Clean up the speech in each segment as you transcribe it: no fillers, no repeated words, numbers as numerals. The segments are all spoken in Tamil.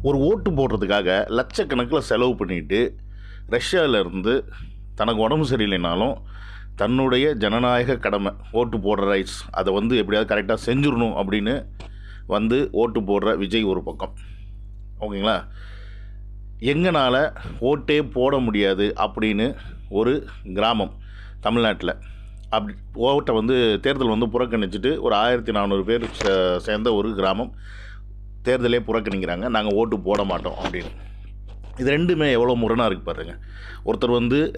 ஒரு ஓட்டு போடுறதுக்காக லட்சக்கணக்கில் செலவு பண்ணிட்டு ரஷ்யாவிலேருந்து தனக்கு உடம்பு சரியில்லைனாலும் தன்னுடைய ஜனநாயக கடமை ஓட்டு போடுற ரைட்ஸ் அதை எப்படியாவது கரெக்டாக செஞ்சிடணும் அப்படின்னு ஓட்டு போடுற விஜய் ஒரு பக்கம். ஓகேங்களா? எங்களால் ஓட்டே போட முடியாது அப்படின்னு ஒரு கிராமம் தமிழ்நாட்டில் அப்படி ஓட்டை தேர்தல் புறக்கணிச்சிட்டு ஒரு 1400 பேர் சேர்ந்த ஒரு கிராமம் தேர்தலே புறக்கணிக்கிறாங்க, நாங்கள் ஓட்டு போட மாட்டோம் அப்படின்னு. இது ரெண்டுமே எவ்வளோ முரணாக இருக்குது பாருங்கள். ஒருத்தர்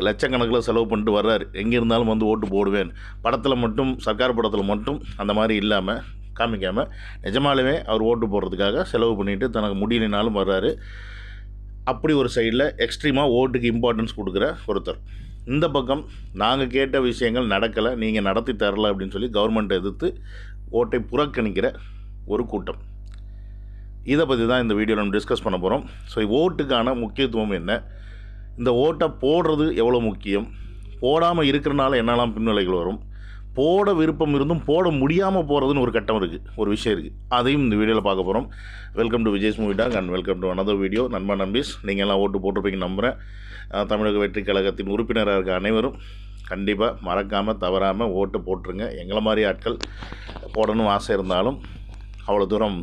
லட்சக்கணக்கில் செலவு பண்ணிட்டு வர்றாரு, எங்கே இருந்தாலும் ஓட்டு போடுவேன், படத்தில் மட்டும் சர்க்கார் படத்தில் மட்டும் அந்த மாதிரி இல்லாமல் காமிக்காமல் நிஜமாலுமே அவர் ஓட்டு போடுறதுக்காக செலவு பண்ணிவிட்டு தனக்கு முடியலைனாலும் வர்றாரு. அப்படி ஒரு சைடில் எக்ஸ்ட்ரீமாக ஓட்டுக்கு இம்பார்ட்டன்ஸ் கொடுக்குற ஒருத்தர். இந்த பக்கம் நாங்கள் கேட்ட விஷயங்கள் நடக்கலை, நீங்கள் நடத்தி தரலை அப்படின்னு சொல்லி கவர்மெண்ட்டை எதிர்த்து ஓட்டை புறக்கணிக்கிற ஒரு கூட்டம். இதை பற்றி தான் இந்த வீடியோவில் நம்ம டிஸ்கஸ் பண்ண போகிறோம். ஸோ ஓட்டுக்கான முக்கியத்துவம் என்ன, இந்த ஓட்டை போடுறது எவ்வளோ முக்கியம், போடாமல் இருக்கிறனால என்னெல்லாம் பின்விளைகள் வரும், போட விருப்பம் இருந்தும் போட முடியாமல் போகிறதுன்னு ஒரு கட்டம் இருக்குது, ஒரு விஷயம் இருக்குது. அதையும் இந்த வீடியோவில் பார்க்க போகிறோம். Welcome to Vijay's movie talk and welcome to another video. நண்பா நம்பீஸ், நீங்கள் எல்லாம் ஓட்டு போட்டிருப்பீங்க நம்புகிறேன். தமிழக வெற்றி கழகத்தின் உறுப்பினராக இருக்க அனைவரும் கண்டிப்பாக மறக்காமல் தவறாமல் ஓட்டு போட்டுருங்க. எங்களை மாதிரி ஆட்கள் போடணும் ஆசை இருந்தாலும் அவ்வளோ தூரம்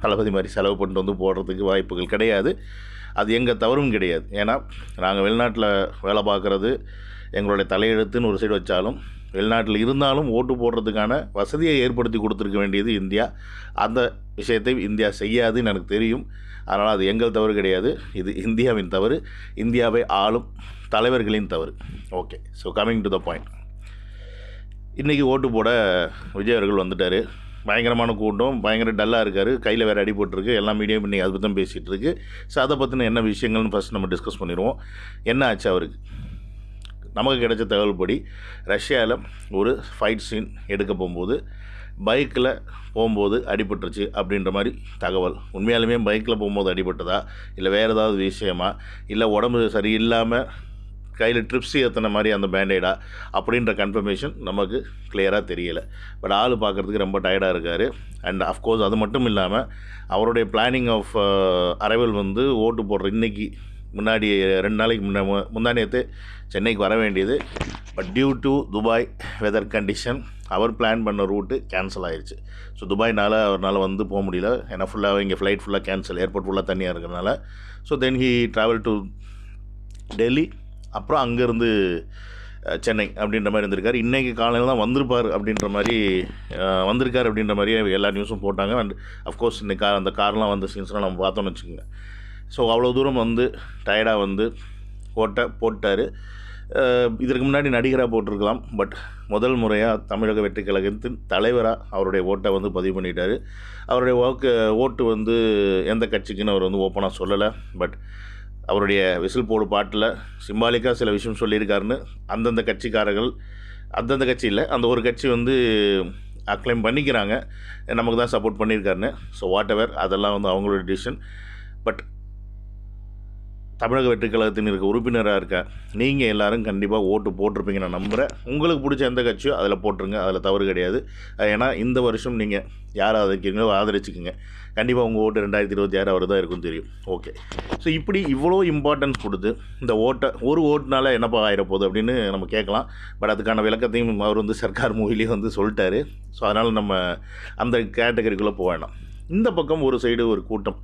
தளபதி மாதிரி செலவு பண்ணிட்டு போடுறதுக்கு வாய்ப்புகள் கிடையாது. அது எங்கள் தவறும் கிடையாது. ஏன்னா நாங்கள் வெளிநாட்டில் வேலை பார்க்குறது எங்களுடைய தலையெழுத்துன்னு ஒரு சைடு வச்சாலும், வெளிநாட்டில் இருந்தாலும் ஓட்டு போடுறதுக்கான வசதியை ஏற்படுத்தி கொடுத்துருக்க வேண்டியது இந்தியா. அந்த விஷயத்தை இந்தியா செய்யாதுன்னு எனக்கு தெரியும். அதனால் அது எங்கள் தவறு கிடையாது, இது இந்தியாவின் தவறு, இந்தியாவை ஆளும் தலைவர்களின் தவறு. Okay, so coming to the point. இன்றைக்கி ஓட்டு போட விஜய் அவர்கள் வந்துட்டார். பயங்கரமான கூட்டம், பயங்கர டல்லாக இருக்கார், கையில் வேறு அடிபட்டுருக்கு, எல்லா மீடியம் இன்றைக்கி அதை பற்றி தான் பேசிகிட்டு இருக்குது. ஸோ அதை பற்றின என்ன விஷயங்கள்னு ஃபஸ்ட் நம்ம டிஸ்கஸ் பண்ணிடுவோம். என்ன ஆச்சு அவருக்கு? நமக்கு கிடைச்ச தகவல்படி ரஷ்யாவில் ஒரு ஃபைட் சீன் எடுக்க போகும்போது பைக்கில் போகும்போது அடிபட்டுருச்சு அப்படின்ற மாதிரி தகவல். உண்மையாலுமே பைக்கில் போகும்போது அடிபட்டதா, இல்லை வேறு ஏதாவது விஷயமா, இல்லை உடம்பு சரியில்லாமல் கையில் ட்ரிப்ஸி ஏற்றின மாதிரி அந்த பேண்டேடா அப்படின்ற கன்ஃபர்மேஷன் நமக்கு கிளியராக தெரியலை. பட் ஆள் பார்க்குறதுக்கு ரொம்ப டயர்டாக இருக்கார். அண்ட் அஃப்கோர்ஸ் அது மட்டும் இல்லாமல் அவருடைய பிளானிங் ஆஃப் அரைவல் ஓட்டு போடுற இன்றைக்கி முன்னாடி 2 நாளைக்கு முந்தானியத்து சென்னைக்கு வர வேண்டியது. But due to Dubai weather condition அவர் பிளான் பண்ண ரூட்டு கேன்சல் ஆயிடுச்சு. ஸோ துபாய்னால் அவரால் போக முடியல. ஏன்னா ஃபுல்லாக இங்கே ஃப்ளைட் ஃபுல்லாக கேன்சல், ஏர்போர்ட் ஃபுல்லாக தனியாக இருக்கிறனால. So then he travel to Delhi, அப்புறம் அங்கேருந்து சென்னை அப்படின்ற மாதிரி இருந்திருக்கார். இன்றைக்கி காலையில் தான் வந்திருப்பார் அப்படின்ற மாதிரி வந்திருக்கார் அப்படின்ற மாதிரியே எல்லா நியூஸும் போட்டாங்க. அண்ட் அஃப்கோர்ஸ் இன்றைக்கி அந்த கார்லாம் வந்த சீன்ஸ்லாம் நம்ம பார்த்தோன்னு வச்சுக்கோங்க. ஸோ அவ்வளோ தூரம் டயர்டாக ஓட்டை போட்டார். இதற்கு முன்னாடி நடிகராக போட்டிருக்கலாம், பட் முதல் முறையாக தமிழக வெற்றி கழகத்தின் தலைவராக அவருடைய ஓட்டை பதிவு பண்ணிட்டார். அவருடைய ஓட்டு எந்த கட்சிக்குன்னு அவர் ஓப்பனாக சொல்லலை. பட் அவருடைய விசில் போடு பாட்டில் சிம்பாலிக்காக சில விஷயம் சொல்லியிருக்காருன்னு அந்தந்த கட்சிக்காரர்கள், அந்தந்த கட்சி இல்லை, அந்த ஒரு கட்சி அக்ளைம் பண்ணிக்கிறாங்க, நமக்கு தான் சப்போர்ட் பண்ணியிருக்காருன்னு. ஸோ வாட் எவர், அதெல்லாம் அவங்களோட டிசிஷன். பட் தமிழக வெற்றி கழகத்தின் இருக்க உறுப்பினராக இருக்க நீங்கள் எல்லோரும் கண்டிப்பாக ஓட்டு போட்டிருப்பீங்க நான் நம்புகிறேன். உங்களுக்கு பிடிச்ச எந்த கட்சியோ அதில் போட்டுருங்க, அதில் தவறு கிடையாது. ஏன்னா இந்த வருஷம் நீங்கள் யாரை ஆதரிக்கிறீங்களோ ஆதரிச்சுக்குங்க. கண்டிப்பாக உங்கள் ஓட்டு 2026 அவர் தான் இருக்கும் தெரியும். ஓகே, ஸோ இப்படி இவ்வளோ இம்பார்ட்டன்ஸ் கொடுத்து இந்த ஒரு ஓட்டுனால என்னப்பா ஆயிரப்போகுது அப்படின்னு நம்ம கேட்கலாம். பட் அதுக்கான விளக்கத்தையும் அவர் சர்க்கார் மூவிலேயே சொல்லிட்டாரு. ஸோ அதனால் நம்ம அந்த கேட்டகரிக்குள்ளே போக வேண்டாம். இந்த பக்கம் ஒரு சைடு ஒரு கூட்டம்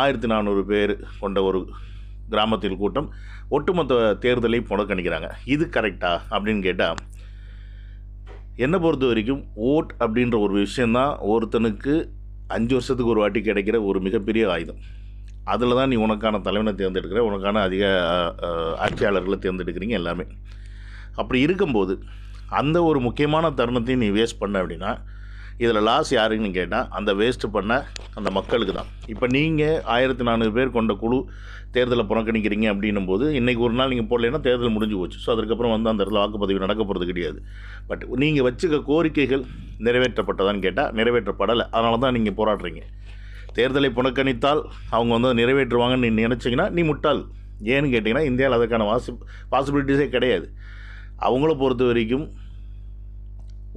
1400 பேர் கொண்ட ஒரு கிராமத்தில் கூட்டம் ஒட்டுமொத்த தேர்தலை புறக்கணிக்கிறாங்க. இது கரெக்டா அப்படின்னு கேட்டால், என்னை பொறுத்த வரைக்கும் ஓட் அப்படின்ற ஒரு விஷயந்தான் ஒருத்தனுக்கு 5 வருஷத்துக்கு ஒரு வாட்டி கிடைக்கிற ஒரு மிகப்பெரிய ஆயுதம். அதில் தான் நீ உனக்கான தலைவனை தேர்ந்தெடுக்கிற, உனக்கான அதிக ஆட்சியாளர்களை தேர்ந்தெடுக்கிறீங்க எல்லாமே. அப்படி இருக்கும்போது அந்த ஒரு முக்கியமான தருணத்தையும் நீ வேஸ்ட் பண்ண அப்படின்னா இதில் லாஸ் யாருன்னு கேட்டால் அந்த வேஸ்ட்டு பண்ண அந்த மக்களுக்கு தான். இப்போ நீங்கள் 1400 பேர் கொண்ட குழு தேர்தலை புறக்கணிக்கிறீங்க அப்படின்னும் போது இன்றைக்கி ஒரு நாள் நீங்கள் போடலைன்னா தேர்தல் முடிஞ்சு போச்சு. ஸோ அதுக்கப்புறம் அந்த இடத்துல வாக்குப்பதிவு நடக்க போகிறது கிடையாது. பட் நீங்கள் வச்சுக்க கோரிக்கைகள் நிறைவேற்றப்பட்டதான்னு கேட்டால் நிறைவேற்றப்படலை. அதனால தான் நீங்கள் போராடுறீங்க. தேர்தலை புறக்கணித்தால் அவங்க நிறைவேற்றுவாங்கன்னு நீ நினச்சிங்கன்னா நீ முட்டாள். ஏன்னு கேட்டிங்கன்னா இந்தியாவில் அதற்கான பாசிபிலிட்டிஸே கிடையாது. அவங்கள பொறுத்த வரைக்கும்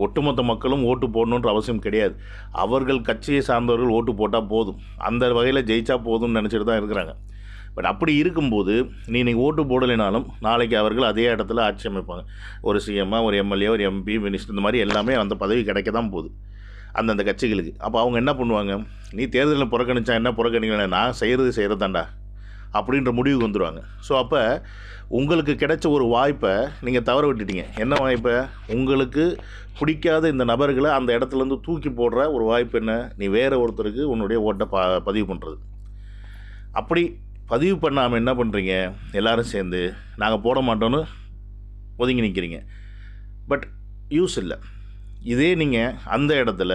ஒட்டுமொத்த மக்களும் ஓட்டு போடணுன்ற அவசியம் கிடையாது. அவர்கள் கட்சியை சார்ந்தவர்கள் ஓட்டு போட்டால் போதும், அந்த வகையில் ஜெயிச்சா போதும்னு நினச்சிட்டு தான் இருக்கிறாங்க. பட் அப்படி இருக்கும்போது நீ இன்றைக்கி ஓட்டு போடலைனாலும் நாளைக்கு அவர்கள் அதே இடத்துல ஆட்சி அமைப்பாங்க. ஒரு சிஎம்மா, ஒரு எம்எல்ஏ, ஒரு எம்பி, மினிஸ்டர், இந்த மாதிரி எல்லாமே அந்த பதவி கிடைக்க தான் போகுது அந்தந்த கட்சிகளுக்கு. அப்போ அவங்க என்ன பண்ணுவாங்க, நீ தேர்தலில் புறக்கணிச்சா என்ன, புறக்கணிக்கல, நான் செய்கிறதாண்டா அப்படின்ற முடிவுக்கு வந்துடுவாங்க. ஸோ அப்போ உங்களுக்கு கிடைச்ச ஒரு வாய்ப்பை நீங்கள் தவற விட்டுட்டீங்க. என்ன வாய்ப்பை? உங்களுக்கு பிடிக்காத இந்த நபர்களை அந்த இடத்துலேருந்து தூக்கி போடுற ஒரு வாய்ப்பு. என்ன? நீ வேறு ஒருத்தருக்கு உன்னுடைய ஓட்டை பதிவு பண்ணுறது. அப்படி பதிவு பண்ணாமல் என்ன பண்ணுறீங்க, எல்லோரும் சேர்ந்து நாங்கள் போட மாட்டோன்னு ஒதுங்கி நிற்கிறீங்க. பட் யூஸ் இல்லை. இதே நீங்கள் அந்த இடத்துல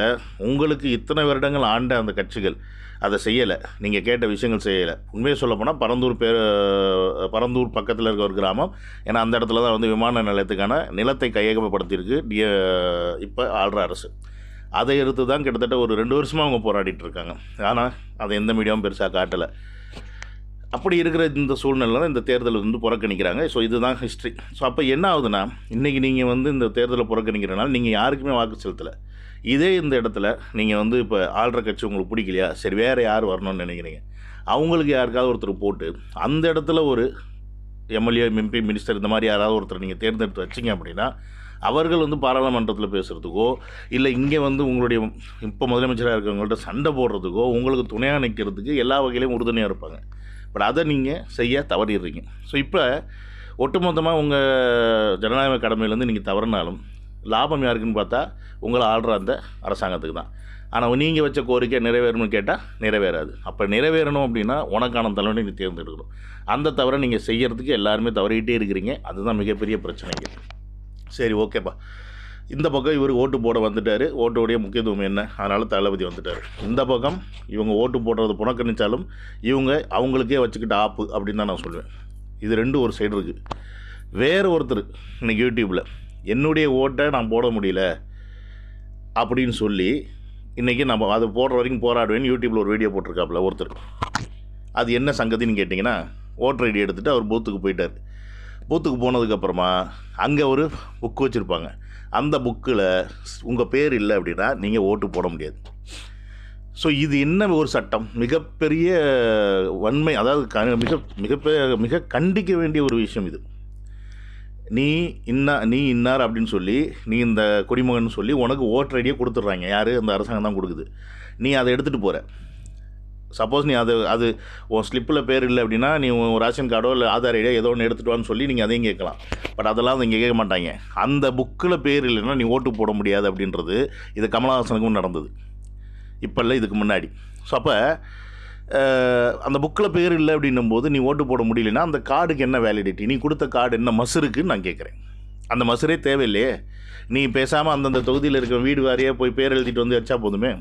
உங்களுக்கு இத்தனை வருடங்கள் ஆண்ட அந்த கட்சிகள் அதை செய்யலை, நீங்கள் கேட்ட விஷயங்கள் செய்யலை. உண்மையை சொல்லப்போனால் பரந்தூர் பக்கத்தில் இருக்க ஒரு கிராமம், ஏன்னா அந்த இடத்துல தான் வந்து விமான நிலையத்துக்கான நிலத்தை கையகப்படுத்தியிருக்கு இப்போ ஆள்ற அரசு. அதை எடுத்து தான் கிட்டத்தட்ட ஒரு 2 வருஷமாக அவங்க போராடிட்டு இருக்காங்க. ஆனால் அதை எந்த மீடியாவும் பெருசாக காட்டலை. அப்படி இருக்கிற இந்த சூழ்நிலை இந்த தேர்தல் வந்து புறக்கணிக்கிறாங்க. ஸோ இதுதான் ஹிஸ்ட்ரி. ஸோ அப்போ என்ன ஆகுதுன்னா, இன்றைக்கி நீங்கள் வந்து இந்த தேர்தலை புறக்கணிக்கிறனால நீங்கள் யாருக்குமே வாக்கு செலுத்தலை. இதே இந்த இடத்துல நீங்கள் வந்து இப்போ ஆள்ற கட்சி உங்களுக்கு பிடிக்கலையா, சரி வேறு யார் வரணும்னு நினைக்கிறீங்க, அவங்களுக்கு யாருக்காவது ஒருத்தர் போட்டு அந்த இடத்துல ஒரு எம்எல்ஏ, எம்பி, மினிஸ்டர் இந்த மாதிரி யாராவது ஒருத்தர் நீங்கள் தேர்ந்தெடுத்து வச்சிங்க அப்படின்னா அவர்கள் வந்து பாராளுமன்றத்தில் பேசுகிறதுக்கோ இல்லை இங்கே வந்து உங்களுடைய இப்போ முதலமைச்சராக இருக்கிறவங்கள்ட்ட சண்டை போடுறதுக்கோ உங்களுக்கு துணையாக நிற்கிறதுக்கு எல்லா வகையிலையும் உறுதுணையாக இருப்பாங்க. பட் அதை நீங்கள் செய்ய தவறிடுறீங்க. ஸோ இப்போ ஒட்டுமொத்தமாக உங்கள் ஜனநாயக கடமையிலேருந்து நீங்கள் தவறினாலும் லாபம் யாருக்குன்னு பார்த்தா உங்களை ஆள்ற அந்த அரசாங்கத்துக்கு தான். ஆனால் நீங்கள் வச்ச கோரிக்கை நிறைவேறணும்னு கேட்டால் நிறைவேறாது. அப்போ நிறைவேறணும் அப்படின்னா உனக்கான தலைவனை நீ தேர்ந்தெடுக்கணும். அந்த தவிர நீங்கள் செய்கிறதுக்கு எல்லாருமே தவறிக்கிட்டே இருக்கிறீங்க. அதுதான் மிகப்பெரிய பிரச்சனைங்க. சரி, ஓகேப்பா, இந்த பக்கம் இவர் ஓட்டு போட வந்துட்டார், ஓட்டுடைய முக்கியத்துவம் என்ன, அதனால் தளபதி வந்துட்டார். இந்த பக்கம் இவங்க ஓட்டு போடுறது புறக்கணித்தாலும் இவங்க அவங்களுக்கே வச்சுக்கிட்டு ஆப்பு அப்படின்னு தான் நான் சொல்லுவேன். இது 2 ஒரு சைடு இருக்குது. வேறு ஒருத்தர் இன்றைக்கி யூடியூப்பில் என்னுடைய ஓட்டை நான் போட முடியல அப்படின்னு சொல்லி இன்றைக்கி நம்ம அது போடுற வரைக்கும் போராடுவேன்னு யூடியூப்பில் ஒரு வீடியோ போட்டிருக்காப்புல ஒருத்தர். அது என்ன சங்கதின்னு கேட்டிங்கன்னா, ஓட்டர் ஐடி எடுத்துகிட்டு அவர் பூத்துக்கு போயிட்டார். பூத்துக்கு போனதுக்கப்புறமா அங்கே ஒரு புக்கு வச்சுருப்பாங்க. அந்த புக்கில் உங்கள் பேர் இல்லை அப்படின்னா நீங்கள் ஓட்டு போட முடியாது. ஸோ இது என்ன ஒரு சட்டம், மிகப்பெரிய வன்மை, அதாவது மிக கண்டிக்க வேண்டிய ஒரு விஷயம் இது. நீ இன்னார் அப்படின்னு சொல்லி நீ இந்த குடிமகன் சொல்லி உனக்கு ஓட்டர் ஐடியை கொடுத்துட்றாங்க. யார்? அந்த அரசாங்கம் தான் கொடுக்குது. நீ அதை எடுத்துகிட்டு போகிற. சப்போஸ் நீ அது உன் ஸ்லிப்பில் பேர் இல்லை அப்படின்னா நீ ரேஷன் கார்டோ இல்லை ஆதார் ஐடியோ ஏதோ ஒன்று எடுத்துகிட்டு வான்னு சொல்லி நீங்கள் அதையும் கேட்கலாம். பட் அதெல்லாம் இங்கே கேட்க மாட்டாங்க. அந்த புக்கில் பேர் இல்லைன்னா நீ ஓட்டு போட முடியாது அப்படின்றது இது கமலஹாசனுக்கும் நடந்தது, இப்போ இல்லை, இதுக்கு முன்னாடி. ஸோ அப்போ அந்த புக்கில் பேர் இல்லை அப்படின்னும் போது நீ ஓட்டு போட முடியலன்னா அந்த கார்டுக்கு என்ன வேலிடிட்டி, நீ கொடுத்த கார்டு என்ன மசுருக்குன்னு நான் கேட்குறேன். அந்த மசுரே தேவையில்லையே. நீ பேசாமல் அந்தந்த தொகுதியில் இருக்கிற வீடு வாரியாக போய் பேர் எழுதிட்டு வந்து வச்சா போதுமே.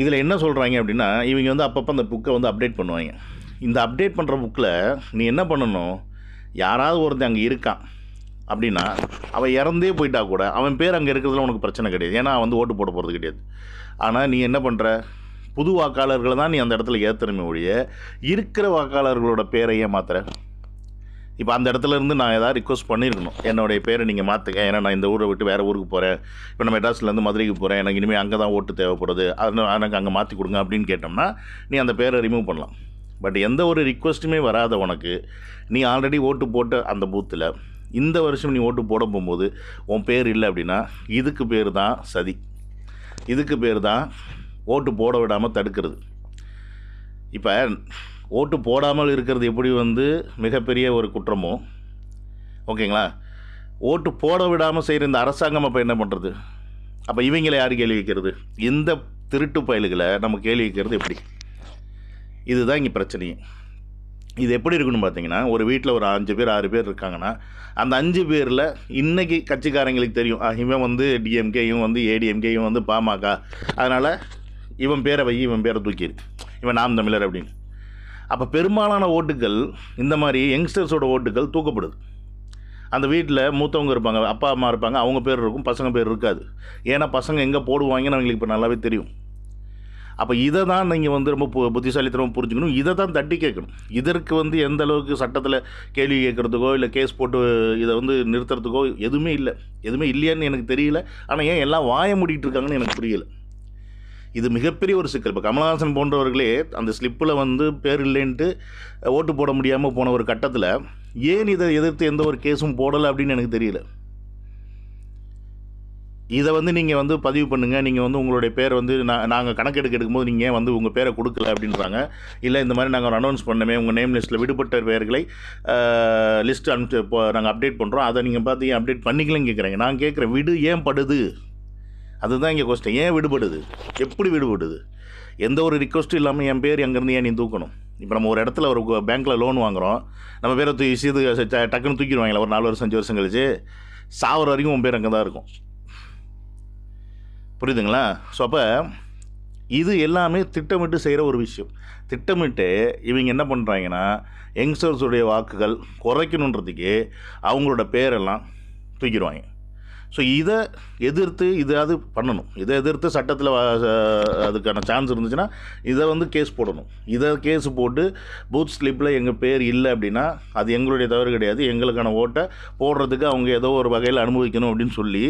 இதில் என்ன சொல்கிறாங்க அப்படின்னா, இவங்க வந்து அப்பப்போ அந்த புக்கை வந்து அப்டேட் பண்ணுவாங்க. இந்த அப்டேட் பண்ணுற புக்கில் நீ என்ன பண்ணணும், யாராவது ஒருத்தன் அங்கே இருக்கான் அப்படின்னா அவன் இறந்தே போயிட்டா கூட அவன் பேர் அங்கே இருக்கிறதுல உனக்கு பிரச்சனை கிடையாது, ஏன்னா அவன் வந்து ஓட்டு போட போகிறது கிடையாது. ஆனால் நீ என்ன பண்ணுற, புது வாக்காளர்களை தான் நீ அந்த இடத்துல ஏற்றணுமே ஒழிய இருக்கிற வாக்காளர்களோட பேரை ஏமாத்துற. இப்போ அந்த இடத்துல இருந்து நான் ஏதாவது ரிக்வஸ்ட் பண்ணியிருக்கணும், என்னுடைய பேரை நீங்கள் மாற்றுங்க, ஏன்னா நான் இந்த ஊரை விட்டு வேறு ஊருக்கு போகிறேன், இப்போ நான் மெட்ராஸ்லேருந்து மதுரைக்கு போகிறேன், எனக்கு இனிமேல் அங்கே தான் ஓட்டு தேவைப்படுது, அதனால் எனக்கு அங்கே மாற்றி கொடுங்க அப்படின்னு கேட்டோம்னா நீ அந்த பேரை ரிமூவ் பண்ணலாம். பட் எந்த ஒரு ரிக்வஸ்ட்டுமே வராத உனக்கு, நீ ஆல்ரெடி ஓட்டு போட்ட அந்த பூத்தில் இந்த வருஷம் நீ ஓட்டு போட போகும்போது உன் பேர் இல்லை அப்படின்னா இதுக்கு பேர் தான் சதி, இதுக்கு பேர் தான் ஓட்டு போட விடாமல் தடுக்கிறது. இப்போ ஓட்டு போடாமல் இருக்கிறது எப்படி வந்து மிகப்பெரிய ஒரு குற்றமோ, ஓகேங்களா, ஓட்டு போட விடாமல் செய்கிற இந்த அரசாங்கம் அப்போ என்ன பண்ணுறது? அப்போ இவங்களை யார் கேள்வி வைக்கிறது? இந்த திருட்டு பயல்களை நம்ம கேள்வி வைக்கிறது எப்படி? இதுதான் இங்கே பிரச்சனையே. இது எப்படி இருக்குன்னு பார்த்தீங்கன்னா, ஒரு வீட்டில் ஒரு 5 பேர் 6 பேர் இருக்காங்கன்னா அந்த 5 பேரில் இன்றைக்கி கட்சிக்காரங்களுக்கு தெரியும், இவன் வந்து டிஎம்கே, இவன் வந்து ஏடிஎம்கே, இவன் வந்து பாமக, அதனால் இவன் பேரை வை, இவன் பேரை தூக்கிடு, இவன் நாம் தமிழர் அப்படின்னு. அப்போ பெரும்பாலான ஓட்டுகள் இந்த மாதிரி யங்ஸ்டர்ஸோட ஓட்டுகள் தூக்கப்படுது. அந்த வீட்டில் மூத்தவங்க இருப்பாங்க, அப்பா அம்மா இருப்பாங்க, அவங்க பேர் இருக்கும், பசங்க பேர் இருக்காது. ஏன்னா பசங்க எங்கே போடுவாங்கன்னு அவங்களுக்கு இப்போ நல்லாவே தெரியும். அப்போ இதை தான் நீங்கள் வந்து ரொம்ப புத்திசாலித்தனமாக புரிஞ்சுக்கணும். இதை தான் தட்டி கேட்கணும். இதற்கு வந்து எந்த அளவுக்கு சட்டத்தில் கேள்வி கேட்குறதுக்கோ இல்லை கேஸ் போட்டு இதை வந்து நிறுத்துறதுக்கோ எதுவுமே இல்லை. எதுவுமே இல்லையான்னு எனக்கு தெரியல. ஆனால் ஏன் எல்லாம் வாய மூடிட்டு இருக்காங்கன்னு எனக்கு புரியலை. இது மிகப்பெரிய ஒரு சிக்கல். இப்போ கமலஹாசன் போன்றவர்களே அந்த ஸ்லிப்பில் வந்து பேர் இல்லைன்ட்டு ஓட்டு போட முடியாமல் போன ஒரு கட்டத்தில் ஏன் இதை எதிர்த்து எந்த ஒரு கேஸும் போடலை அப்படின்னு எனக்கு தெரியல. இதை வந்து நீங்கள் வந்து பதிவு பண்ணுங்கள், நீங்கள் வந்து உங்களுடைய பேரை வந்து நாங்கள் கணக்கெடுக்க எடுக்கும்போது நீங்கள் ஏன் வந்து உங்கள் பேரை கொடுக்கல அப்படின்றாங்க. இல்லை இந்த மாதிரி நாங்கள் ஒரு அனௌன்ஸ் பண்ணமே உங்கள் நேம் லிஸ்ட்டில் விடுபட்ட பெயர்களை லிஸ்ட்டு அனுப்பிச்சு இப்போ நாங்கள் அப்டேட் பண்ணுறோம், அதை நீங்கள் பார்த்து ஏன் அப்டேட் பண்ணிக்கலன்னு கேட்குறேங்க. நான் கேட்குறேன், விடு ஏன் படுது? அதுதான் இங்கே கொஸ்டின். ஏன் விடுபடுது? எப்படி விடுபடுது? எந்த ஒரு ரிக்வஸ்ட்டும் இல்லாமல் என் பேர் அங்கேருந்து ஏன் நீ தூக்கணும்? இப்போ நம்ம ஒரு இடத்துல ஒரு பேங்க்கில் லோன் வாங்குகிறோம், நம்ம பேரை டக்குன்னு தூக்கிடுவாங்களே ஒரு 4 வருஷம் 5 வருஷம் கழிச்சு. சாவர வரைக்கும் உன் பேர் அங்கே தான் இருக்கும். புரியுதுங்களா? ஸோ அப்போ இது எல்லாமே திட்டமிட்டு செய்கிற ஒரு விஷயம். திட்டமிட்டு இவங்க என்ன பண்ணுறாங்கன்னா, யங்ஸ்டர்ஸுடைய வாக்குகள் குறைக்கணுன்றதுக்கு அவங்களோட பேரெல்லாம் தூக்கிடுவாங்க. ஸோ இதை எதிர்த்து இதாவது பண்ணணும். இதை எதிர்த்து சட்டத்தில் அதுக்கான சான்ஸ் இருந்துச்சுன்னா இதை வந்து கேஸ் போடணும். இதை கேஸ் போட்டு பூத் ஸ்லிப்பில் எங்கள் பேர் இல்லை அப்படின்னா அது எங்களுடைய தவறு கிடையாது, எங்களுக்கான ஓட்டை போடுறதுக்கு அவங்க ஏதோ ஒரு வகையில் அனுபவிக்கணும் அப்படின்னு சொல்லி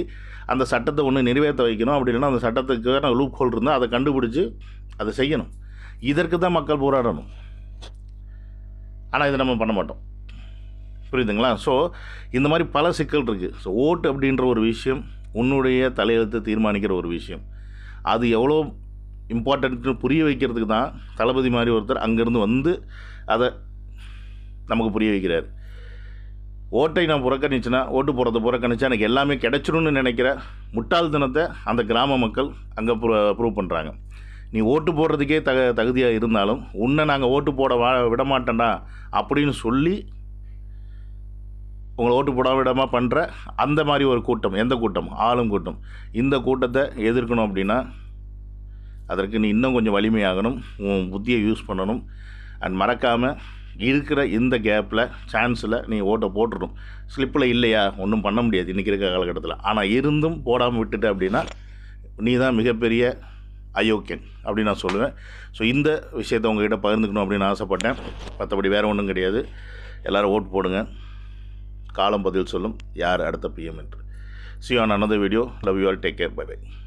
அந்த சட்டத்தை ஒன்று நிறைவேற்ற வைக்கணும். அப்படி இல்லைன்னா அந்த சட்டத்துக்கான லூப் ஹோல் இருந்தால் அதை கண்டுபிடிச்சி அதை செய்யணும். இதற்கு தான் மக்கள் போராடணும். ஆனால் இதை நம்ம பண்ண மாட்டோம். புரியுதுங்களா? ஸோ இந்த மாதிரி பல சிக்கல் இருக்குது. ஸோ ஓட்டு அப்படின்ற ஒரு விஷயம் உன்னுடைய தலையெழுத்து தீர்மானிக்கிற ஒரு விஷயம். அது எவ்வளோ இம்பார்ட்டன்ட்னு புரிய வைக்கிறதுக்கு தான் தளபதி மாதிரி ஒருத்தர் அங்கேருந்து வந்து அதை நமக்கு புரிய வைக்கிறார். ஓட்டை நான் புறக்கணிச்சுன்னா, ஓட்டு போடுறத புறக்கணிச்சா எனக்கு எல்லாமே கிடைச்சிடும்னு நினைக்கிற முட்டாள்தனத்தை அந்த கிராம மக்கள் அங்கே ப்ரூவ் பண்ணுறாங்க. நீ ஓட்டு போடுறதுக்கே தகுதியாக இருந்தாலும் உன்னை நாங்கள் ஓட்டு போட விட மாட்டேன்டா அப்படின்னு சொல்லி உங்களை ஓட்டு போட விடாமல் பண்ணுற அந்த மாதிரி ஒரு கூட்டம். எந்த கூட்டம்? ஆளும் கூட்டம். இந்த கூட்டத்தை எதிர்க்கணும் அப்படின்னா அதற்கு நீ இன்னும் கொஞ்சம் வலிமையாகணும், உன் புத்தியை யூஸ் பண்ணணும். அண்ட் மறக்காமல் இருக்கிற இந்த கேப்பில் சான்ஸில் நீ ஓட்டை போட்டுடணும். ஸ்லிப்பில் இல்லையா ஒன்றும் பண்ண முடியாது இன்றைக்கி இருக்க காலகட்டத்தில். ஆனால் இருந்தும் போடாமல் விட்டுட்ட அப்படின்னா நீ தான் மிகப்பெரிய அயோக்கியன் அப்படின்னு நான் சொல்லுவேன். ஸோ இந்த விஷயத்தை உங்கள்கிட்ட பகிர்ந்துக்கணும் அப்படின்னு ஆசைப்பட்டேன். மற்றபடி வேறு ஒன்றும் கிடையாது. எல்லோரும் ஓட்டு போடுங்க. காலம் பதில் சொல்லும் யார் அடுத்த PM என்று. See you on another video. Love you all. Take care. Bye bye.